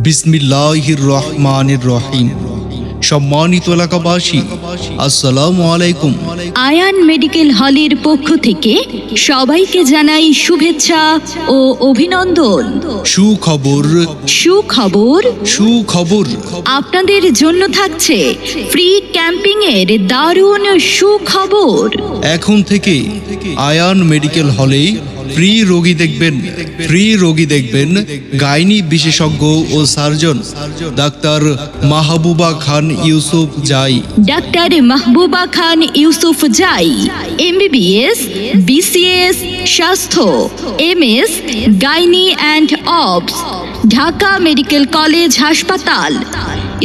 বিসমিল্লাহির রহমানির রহিম। সম্মানিত এলাকাবাসী, আসসালামু আলাইকুম। আয়ান মেডিকেল হলের পক্ষ থেকে সবাইকে জানাই শুভেচ্ছা ও অভিনন্দন। সুখবর, সুখবর, সুখবর। আপনাদের জন্য থাকছে ফ্রি ক্যাম্পিং এর দারুণ সুখবর। এখন থেকে আয়ান মেডিকেল হলে ফ্রি রোগী দেখবেন গাইনি বিশেষজ্ঞ ও সার্জন ডাক্তার মাহবুবা খান ইউসুফ জাই। ডাক্তার মাহবুবা খান ইউসুফ জাই, এমবিবিএস, বিসিএস স্বাস্থ্য, MS gynae and obs, Dhaka medical college হাসপাতাল,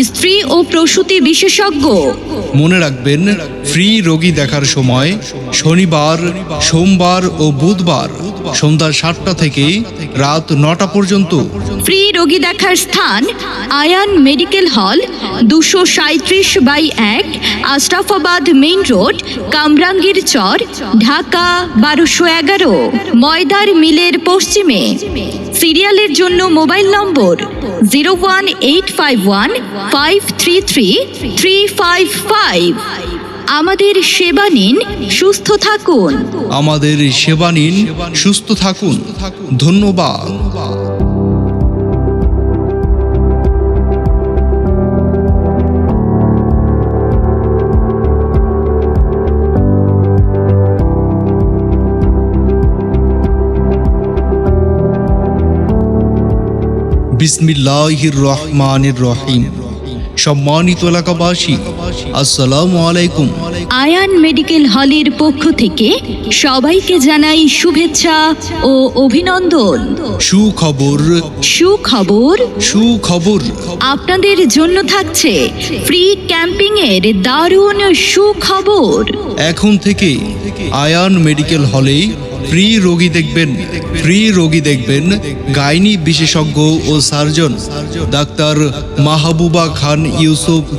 স্ত্রী ও প্রসূতি বিশেষজ্ঞ। মনে রাখবেন, ফ্রি রোগী দেখার সময় শনিবার, সোমবার ও বুধবার সন্ধ্যা 7টা থেকে রাত 9টা পর্যন্ত। ফ্রি রোগী দেখার স্থান Ayaan medical hall, 237/1, Ashrafabad main road, Kamrangir Char, Dhaka 1211, ময়দার মিলের পশ্চিমে। সিরিয়ালের জন্য মোবাইল নম্বর 01851533355। আমাদের সেবা নিন, সুস্থ থাকুন। আমাদের সেবা নিন, সুস্থ থাকুন। ধন্যবাদ। বিসমিল্লাহির রহমানির রহিম। সম্মানিত এলাকাবাসী, আসসালামু আলাইকুম। আয়ান মেডিকেল হলের পক্ষ থেকে সবাইকে জানাই শুভেচ্ছা ও অভিনন্দন। সুখবর, সুখবর, সুখবর। আপনাদের জন্য থাকছে ফ্রি ক্যাম্পিং এর দারুণ সুখবর। এখন থেকে আয়ান মেডিকেল হলে ফ্রি রোগী দেখবেন গাইনি বিশেষজ্ঞ ও সার্জন ডাক্তার মাহবুবা খান ইউসুফ